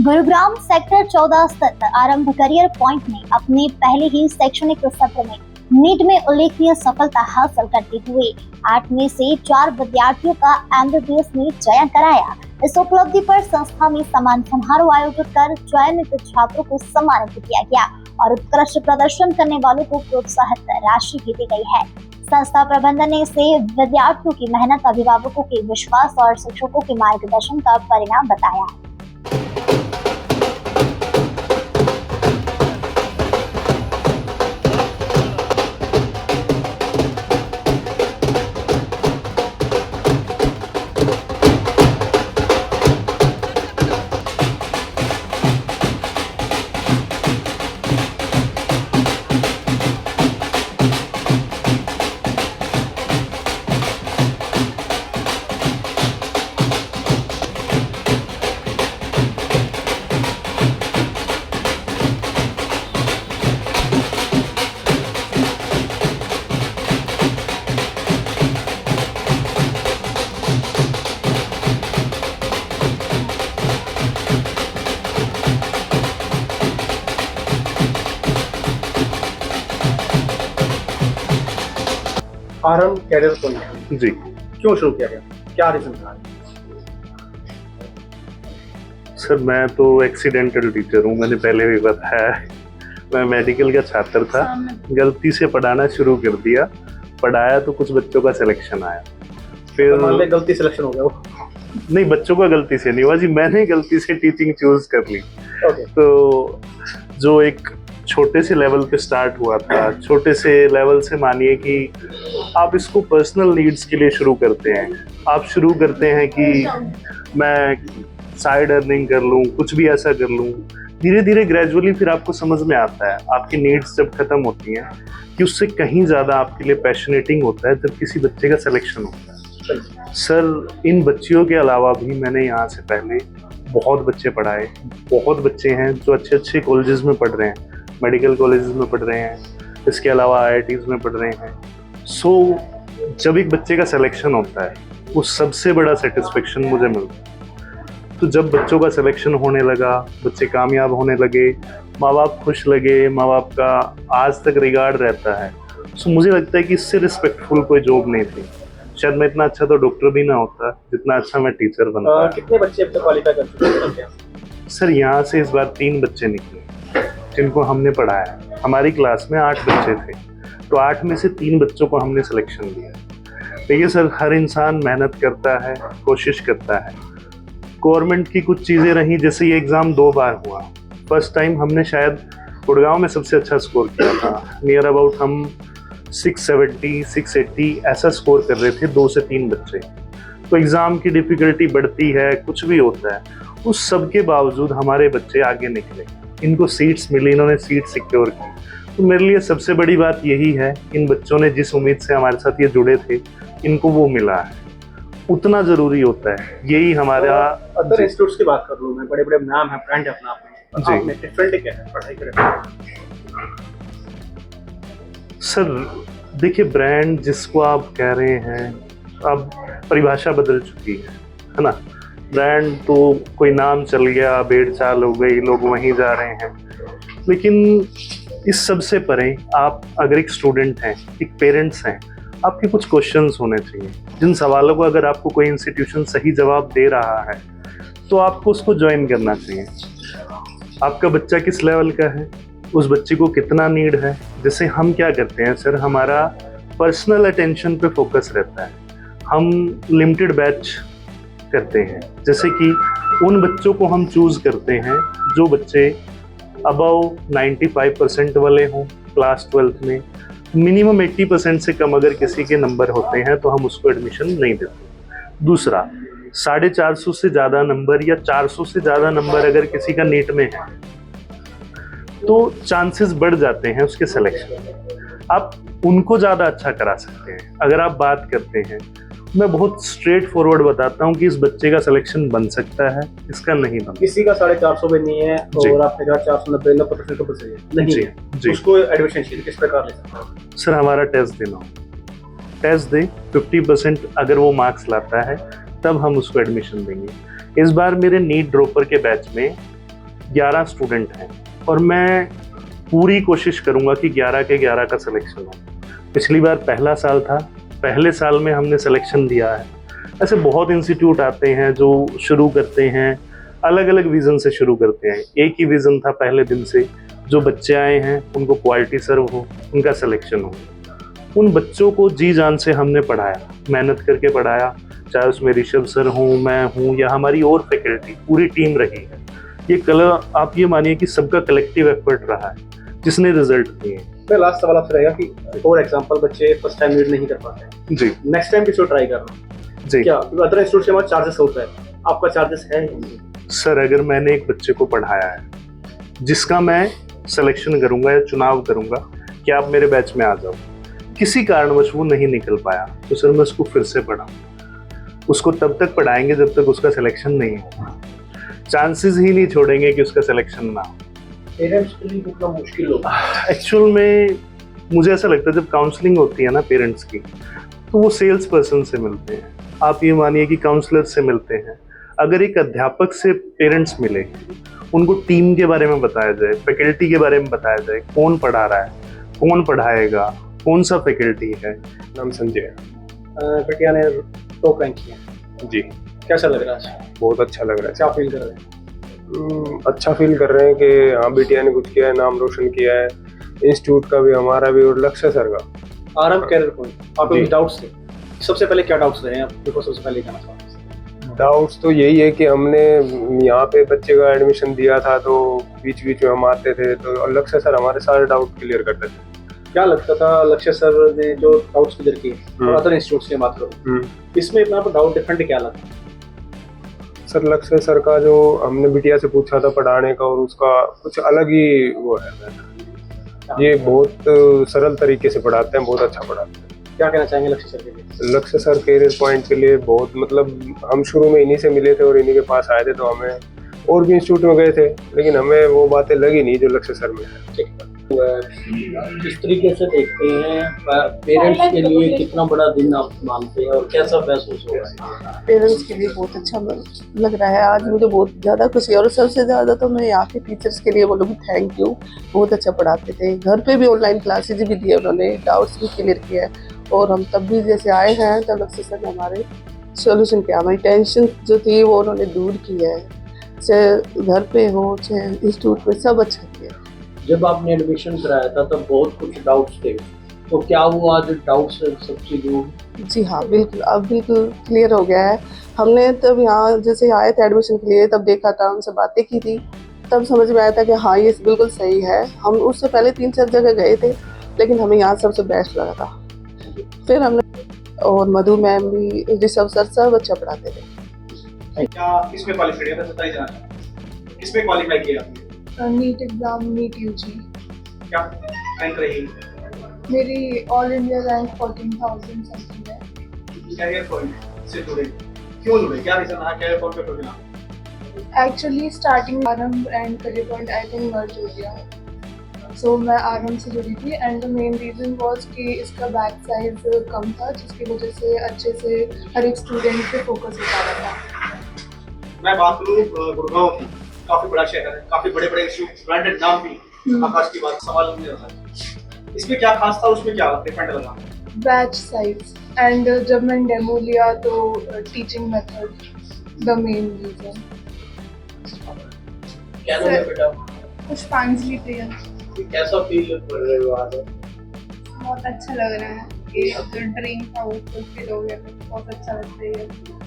Gurugram sector 14 स्थित आरंभ career point ने अपने पहले ही शैक्षणिक सत्र में नीट में उल्लेखनीय सफलता हासिल करते हुए 8 में से 4 विद्यार्थियों का एमबीबीएस में चयन कराया। इस उपलब्धि पर संस्था में सम्मान समारोह आयोजित कर चयनित छात्रों को सम्मानित किया गया और उत्कृष्ट प्रदर्शन करने वालों को प्रोत्साहित राशि भी दी गई है। संस्था प्रबंधन ने इसे विद्यार्थियों की मेहनत, अभिभावकों के विश्वास और शिक्षकों के मार्गदर्शन का परिणाम बताया। आरंभ कैरियर पॉइंट जी क्यों शुरू किया गया, क्या रीजन था? सर, मैं तो एक्सीडेंटल टीचर हूँ, मैंने पहले भी बताया। मैं मेडिकल का छात्र था, गलती से पढ़ाना शुरू कर दिया। पढ़ाया तो कुछ बच्चों का सिलेक्शन आया, फिर मान ले गलती सिलेक्शन हो गया वो। नहीं, बच्चों का गलती से नहीं हुआ जी, मैंने गलती से टीचिंग चूज कर ली। तो जो एक छोटे से लेवल पे स्टार्ट हुआ था, छोटे से लेवल से मानिए कि आप इसको पर्सनल नीड्स के लिए शुरू करते हैं। आप शुरू करते हैं कि मैं साइड अर्निंग कर लूँ, कुछ भी ऐसा कर लूँ। धीरे धीरे ग्रेजुअली फिर आपको समझ में आता है, आपकी नीड्स जब खत्म होती हैं, कि उससे कहीं ज़्यादा आपके लिए पैशनेटिंग होता है जब किसी बच्चे का सिलेक्शन होता है। सर, इन बच्चियों के अलावा भी मैंने यहाँ से पहले बहुत बच्चे पढ़ाए। बहुत बच्चे हैं जो अच्छे अच्छे कॉलेजेस में पढ़ रहे हैं, मेडिकल कॉलेजेस में पढ़ रहे हैं, इसके अलावा IITs में पढ़ रहे हैं। सो जब एक बच्चे का सिलेक्शन होता है, वो सबसे बड़ा सेटिस्फेक्शन मुझे मिलता है। तो जब बच्चों का सिलेक्शन होने लगा, बच्चे कामयाब होने लगे, माँ बाप खुश लगे, माँ बाप का आज तक रिगार्ड रहता है। सो मुझे लगता है कि इससे रिस्पेक्टफुल कोई जॉब नहीं थी। शायद मैं इतना अच्छा तो डॉक्टर भी ना होता जितना अच्छा मैं टीचर बनता। कितने बच्चे अब तक क्वालिफाई कर चुके हैं? सर, यहाँ से इस बार 3 बच्चे निकले जिनको हमने पढ़ाया। हमारी क्लास में 8 बच्चे थे, तो 8 में से 3 बच्चों को हमने सिलेक्शन दिया। देखिए सर, हर इंसान मेहनत करता है, कोशिश करता है। गवर्नमेंट की कुछ चीज़ें रहीं, जैसे ये एग्ज़ाम 2 बार हुआ। फर्स्ट टाइम हमने शायद गुड़गांव में सबसे अच्छा स्कोर किया था, नियर अबाउट हम 670, 680 ऐसा स्कोर कर रहे थे, 2 से 3 बच्चे। तो एग्ज़ाम की डिफ़िकल्टी बढ़ती है, कुछ भी होता है, उस सब के बावजूद हमारे बच्चे आगे निकले, इनको सीट्स मिली, इन्होंने सीट सिक्योर की। तो मेरे लिए सबसे बड़ी बात यही है, इन बच्चों ने जिस उम्मीद से हमारे साथ ये जुड़े थे, इनको वो मिला है। उतना ज़रूरी होता है, यही हमारा। अदर इंस्टीट्यूट्स की बात कर लूँ मैं, बड़े बड़े नाम है, ब्रांड है अपना आपने डिफरेंट क्या है पढ़ाई करें? सर देखिए, ब्रांड जिसको आप कह रहे हैं, अब परिभाषा बदल चुकी है ना। ब्रांड तो कोई नाम चल गया, भेड़ चाल हो गई, लोग वहीं जा रहे हैं। लेकिन इस सब से परे, आप अगर एक स्टूडेंट हैं, एक पेरेंट्स हैं, आपके कुछ क्वेश्चंस होने चाहिए, जिन सवालों को अगर आपको कोई इंस्टीट्यूशन सही जवाब दे रहा है तो आपको उसको ज्वाइन करना चाहिए। आपका बच्चा किस लेवल का है, उस बच्चे को कितना नीड है। जैसे हम क्या करते हैं सर, हमारा पर्सनल अटेंशन पे फोकस रहता है। हम लिमिटेड बैच करते हैं, जैसे कि उन बच्चों को हम चूज़ करते हैं जो बच्चे अबव 95% वाले हों क्लास 12th में। मिनिमम 80% से कम अगर किसी के नंबर होते हैं तो हम उसको एडमिशन नहीं देते। दूसरा, 450 से ज़्यादा नंबर या 400 से ज़्यादा नंबर अगर किसी का नीट में है तो चांसेस बढ़ जाते हैं उसके सिलेक्शन। आप उनको ज़्यादा अच्छा करा सकते हैं। अगर आप बात करते हैं, मैं बहुत स्ट्रेट फॉरवर्ड बताता हूँ कि इस बच्चे का सिलेक्शन बन सकता है, इसका नहीं बन। किसी का 450 में नहीं है और आपने कहा 490 तो सही है नहीं जी, है, जी। उसको एडमिशन शीट किस प्रकार ले सकता है? सर, हमारा टेस्ट देना हो, टेस्ट दे, 50% अगर वो मार्क्स लाता है तब हम उसको एडमिशन देंगे। इस बार मेरे नीट ड्रॉपर के बैच में 11 स्टूडेंट हैं और मैं पूरी कोशिश करूंगा कि 11 के 11 का सिलेक्शन हो। पिछली बार पहला साल था, पहले साल में हमने सिलेक्शन दिया है। ऐसे बहुत इंस्टीट्यूट आते हैं जो शुरू करते हैं, अलग अलग विज़न से शुरू करते हैं। एक ही विज़न था पहले दिन से, जो बच्चे आए हैं उनको क्वालिटी सर्व हो, उनका सिलेक्शन हो। उन बच्चों को जी जान से हमने पढ़ाया, मेहनत करके पढ़ाया, चाहे उसमें ऋषभ सर हों, मैं हूँ या हमारी और फैकल्टी, पूरी टीम रही है। ये कल आप ये मानिए कि सबका कलेक्टिव एफर्ट रहा है जिसने रिजल्ट दिए। मैं लास्ट सवाल आपसे रहेगा कि फॉर एग्जांपल बच्चे फर्स्ट टाइम रीड नहीं कर पाते हैं जी, नेक्स्ट टाइम किसी को ट्राई करना जी क्या अदर इंस्टीट्यूट के हमारा चार्जेस होता है, आपका चार्जेस है? सर, अगर मैंने एक बच्चे को पढ़ाया है जिसका मैं सिलेक्शन करूंगा या चुनाव करूंगा कि आप मेरे बैच में आ जाओ, किसी कारणवश वो नहीं निकल पाया, तो सर मैं उसको फिर से पढ़ाऊँ। उसको तब तक पढ़ाएंगे जब तक उसका सिलेक्शन नहीं हो। चांसेस ही नहीं छोड़ेंगे कि उसका सिलेक्शन ना हो। पेरेंट्स के लिए कितना मुश्किल होगा? एक्चुअल में मुझे ऐसा लगता है जब काउंसलिंग होती है ना पेरेंट्स की, तो वो सेल्स पर्सन से मिलते हैं, आप ये मानिए कि काउंसलर से मिलते हैं। अगर एक अध्यापक से पेरेंट्स मिले, उनको टीम के बारे में बताया जाए, फैकल्टी के बारे में बताया जाए, कौन पढ़ा रहा है, कौन पढ़ाएगा, कौन सा फैकल्टी है। नाम संजय। बिटिया ने टॉप रैंक किया, जी, कैसा लग रहा है? बहुत अच्छा लग रहा है। क्या फील कर रहे हैं? अच्छा फील कर रहे हैं कि हाँ बिटिया ने कुछ किया है, नाम रोशन किया है, इंस्टीट्यूट का भी, हमारा भी, और लक्ष्य सर का। आरंभ कैरियर पॉइंट, आपको डाउट्स थे? सबसे पहले क्या डाउट्स रहे हैं आपको? सबसे पहले जाना चाहूँगा। डाउट्स तो यही है कि हमने यहाँ पे बच्चे का एडमिशन दिया था तो बीच बीच में हम आते थे, तो लक्ष्य सर हमारे सारे डाउट क्लियर करते थे। क्या लगता था लक्ष्य सर ने जो डाउट्स क्लियर किए और अदर इंस्टीट्यूट्स की बात करूँ, इसमें इतना आपको डाउट डिफरेंट क्या लगा? सर लक्ष्य सर का जो हमने बिटिया से पूछा था पढ़ाने का, और उसका कुछ अलग ही वो है। ये बहुत सरल तरीके से पढ़ाते हैं, बहुत अच्छा पढ़ाते हैं। क्या कहना चाहेंगे लक्ष्य सर के लिए? लक्ष्य सर कैरियर पॉइंट के लिए बहुत, मतलब हम शुरू में इन्हीं से मिले थे और इन्हीं के पास आए थे, तो हमें और भी इंस्टीट्यूट में गए थे लेकिन हमें वो बातें लगी नहीं जो लक्ष्य सर में है। किस तरीके से देखते हैं पेरेंट्स के लिए कितना बड़ा दिन आप मानते हैं और कैसा महसूस हो रहा है? पेरेंट्स के लिए बहुत अच्छा लग रहा है। आज मुझे बहुत ज़्यादा खुशी है और सबसे ज़्यादा तो मैं यहाँ के टीचर्स के लिए बोलूँगी थैंक यू। बहुत अच्छा पढ़ाते थे, घर पे भी ऑनलाइन क्लासेज भी दिए उन्होंने, डाउट्स भी क्लियर किया है, और हम तब भी जैसे आए हैं तब लक्ष्य सर ने हमारे सोल्यूशन किया, हमारी टेंशन जो थी वो उन्होंने दूर किया है, चाहे घर पे हो चाहे इंस्टीट्यूट में, सब अच्छा किया। जब आपने एडमिशन कराया था तब बहुत कुछ डाउट्स थे, तो क्या वो आज डाउट्स सब चीज़ दूर? जी हाँ, बिल्कुल, अब बिल्कुल क्लियर हो गया है। हमने तब यहाँ जैसे आए थे एडमिशन के लिए, तब देखा था, उनसे बातें की थी, तब समझ में आया था कि हाँ ये बिल्कुल सही है। हम उससे पहले 3-4 जगह गए थे लेकिन हमें यहाँ सबसे बेस्ट लगा था। फिर हमने, और मधु मैम भी, ऋषभ सर, सब अच्छा पढ़ाते थे। क्या किसमें क्वालिफाई है? बताइए जाना, किसमें क्वालिफाई किया आपने? NEET exam, NEET UG. क्या रैंक रही? मेरी ऑल इंडिया रैंक 14,000 समथिंग है। कैरियर पॉइंट से जुड़े, क्यों जुड़े, क्या रीजन रहा कैरियर पॉइंट पे जुड़ना? Actually starting Aarambh and career point I think merge हो गया, सो मैं आरंभ से जुड़ी थी। And the main reason was कि इसका बैच साइज कम था, जिसकी वजह से अच्छे से हर एक स्टूडेंट पे फोकस हो पा रहा था। मैं बात करूँ गुड़गांव की, काफी बड़ा शहर है, काफी बड़े बड़े इंस्टीट्यूट, ब्रांडेड नाम भी, आकाश की बात सवाल नहीं रहता है। इसमें क्या खास था, उसमें क्या डिफरेंट लगा? बैच साइज एंड जब मैंने डेमो लिया तो teaching method the main reason. क्या नाम है बेटा? पुष्पांजलि प्रिया। कैसा फील कर रहे हो आज? बहुत अच्छा लग रहा है कि जो ड्रीम था वो फुलफिल हो गया, तो बहुत अच्छा लगता है।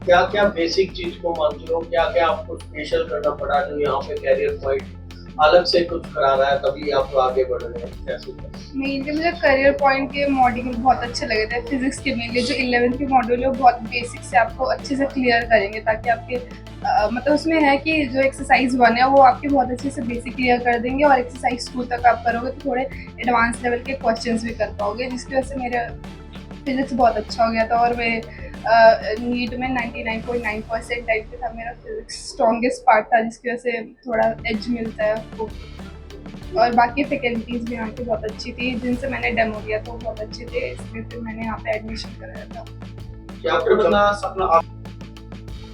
क्या क्या बेसिक चीज को मानते हो, क्या क्या आपको स्पेशल करना पड़ा जो यहाँ पे कैरियर पॉइंट अलग से कुछ करा रहा है तभी आप आगे बढ़ रहे हैं? कैसे? मेनली मुझे करियर पॉइंट के मॉड्यूल बहुत अच्छे लगे थे। फिजिक्स के मेनली जो 11th के मॉड्यूल है वो बहुत बेसिक से आपको अच्छे से क्लियर करेंगे, ताकि आपके मतलब उसमें है कि जो एक्सरसाइज 1 है वो आपके बहुत अच्छे से बेसिक क्लियर कर देंगे, और एक्सरसाइज 2 तक आप करोगे तो थोड़े एडवांस लेवल के क्वेश्चंस भी कर पाओगे, जिसकी वजह से मेरा फिजिक्स बहुत अच्छा हो गया था। और मैं नीट में 99.9% टाइप पे था मेरा फिजिक्स, स्ट्रॉन्गेस्ट पार्ट था, जिसकी वजह से थोड़ा एज मिलता है आपको। और बाकी फैकल्टीज़ भी यहाँ की बहुत अच्छी थी, जिनसे मैंने डेमो लिया था वो बहुत अच्छे थे, इसलिए फिर मैंने यहाँ पे एडमिशन कराया था। क्या आपका सपना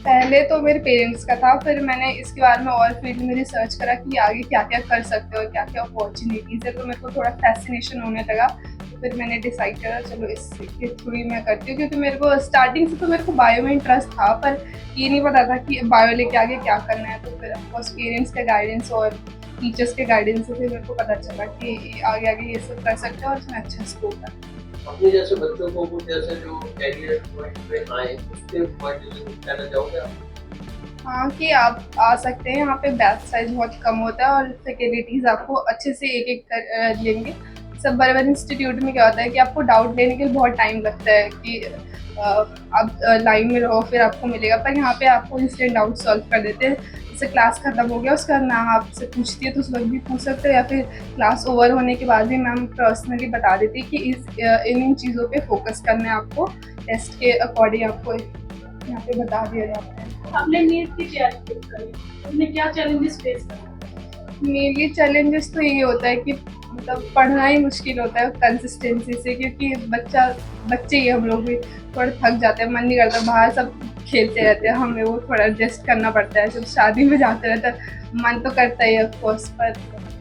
पहले तो मेरे पेरेंट्स का था, फिर मैंने इसके बारे में और फील्ड में रिसर्च करा कि आगे क्या क्या कर सकते हो, क्या क्या अपॉर्चुनिटीज़ है, तो मेरे को थोड़ा फैसिनेशन होने लगा। तो फिर मैंने डिसाइड करा चलो इसके थ्रू ही मैं करती हूँ, क्योंकि मेरे को स्टार्टिंग से तो मेरे को बायो में इंटरेस्ट था, पर ये नहीं पता था कि बायो लेके आगे क्या करना है। तो फिर ऑफकोर्स पेरेंट्स के गाइडेंस और टीचर्स के गाइडेंस से फिर मेरे को पता चला कि आगे आगे ये सब कर सकते हैं और इसमें अच्छा स्कोप है। अपने जैसे बच्चों को कुछ जैसे जो कैरियर पॉइंट पे आए उसके पॉइंट कहना चाहोगे आप? हाँ, कि आप आ सकते हैं, यहाँ पे बैच साइज बहुत कम होता है और फैकल्टीज़ आपको अच्छे से एक एक कर लेंगे। सब बड़े बड़े इंस्टीट्यूट में क्या होता है कि आपको डाउट लेने के लिए बहुत टाइम लगता है कि आप लाइन में रहो फिर आपको मिलेगा, पर यहाँ पे आपको इंस्टेंट डाउट सॉल्व कर देते हैं। जैसे क्लास खत्म हो गया, उसका नाम आपसे पूछती है तो उस वक्त भी पूछ सकते हो, या फिर क्लास ओवर होने के बाद भी मैम पर्सनली बता देती है कि इन चीज़ों पे फोकस करना है आपको, टेस्ट के अकॉर्डिंग आपको यहाँ पे बता दिया जाता है। आपने नीट की तैयारी कब करी? आपने क्या चैलेंजेस फेस करे? मेनली चैलेंजेस तो ये होता है कि मतलब पढ़ना ही मुश्किल होता है कंसिस्टेंसी से, क्योंकि बच्चे ही हम लोग भी थोड़ा थक जाते हैं, मन नहीं करता, बाहर सब खेलते रहते हैं, हमें वो थोड़ा एडजस्ट करना पड़ता है। जब शादी में जाते रहते हैं मन तो करता ही है ऑफकोर्स, पर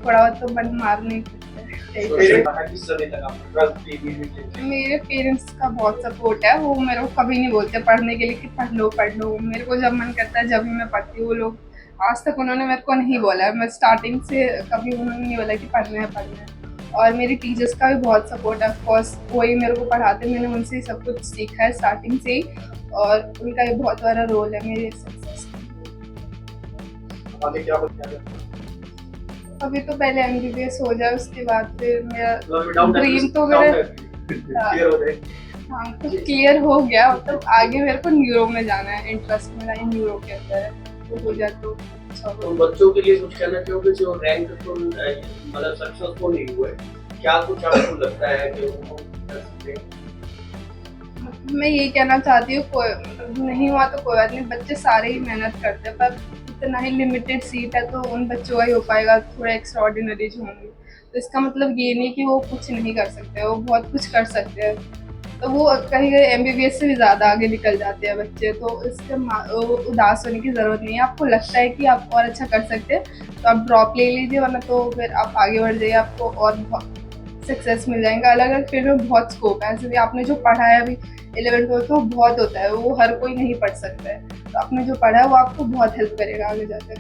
थोड़ा बहुत तो मन मारना ही पड़ता है। मेरे पेरेंट्स का बहुत सपोर्ट है, वो मेरे को कभी नहीं बोलते पढ़ने के लिए कि पढ़ लो। मेरे को जब मन करता है जब भी मैं पढ़ती हूँ। वो लोग आज तक उन्होंने मेरे को नहीं बोला है, मैं स्टार्टिंग से कभी उन्होंने नहीं बोला कि पढ़ना है। और मेरी टीचर्स का भी बहुत सपोर्ट है, ऑफकोर्स वही मेरे को पढ़ाते, मैंने उनसे ही सब कुछ सीखा है स्टार्टिंग से ही, और उनका भी बहुत बड़ा रोल है मेरे सक्सेस में। अभी तो पहले MBBS हो जाए, उसके बाद फिर मेरा ड्रीम तो हाँ कुछ क्लियर हो गया, मतलब आगे मेरे को न्यूरो में जाना है, इंटरेस्ट मेरा न्यूरो के अंदर है, तो हो जाए तो अच्छा तो होगा। बच्चों के लिए कुछ कहना चाहोगे जो रैंक तो मतलब सक्सेसफुल नहीं हुए, क्या कुछ आपको लगता है कि उनको कर सकते हैं? मैं ये कहना चाहती हूँ, कोई मतलब नहीं हुआ तो कोई बात नहीं, बच्चे सारे ही मेहनत करते हैं, पर इतना ही लिमिटेड सीट है तो उन बच्चों का ही हो पाएगा, थोड़ा एक्स्ट्राऑर्डिनरी जो होंगे। तो इसका मतलब ये नहीं कि वो कुछ नहीं कर सकते, वो बहुत कुछ कर सकते हैं। तो वो कहीं MBBS से भी ज़्यादा आगे निकल जाते हैं बच्चे, तो इससे उदास होने की ज़रूरत नहीं है। आपको लगता है कि आप और अच्छा कर सकते हैं तो आप ड्रॉप ले लीजिए, वरना तो फिर आप आगे बढ़ जाइए, आपको और बहुत सक्सेस मिल जाएगा। अलग अलग फील्ड में बहुत स्कोप है, जैसे आपने जो पढ़ा है अभी 11th में तो बहुत होता है, वो हर कोई नहीं पढ़ सकता है, तो आपने जो पढ़ा है वो आपको बहुत हेल्प करेगा आगे जाकर।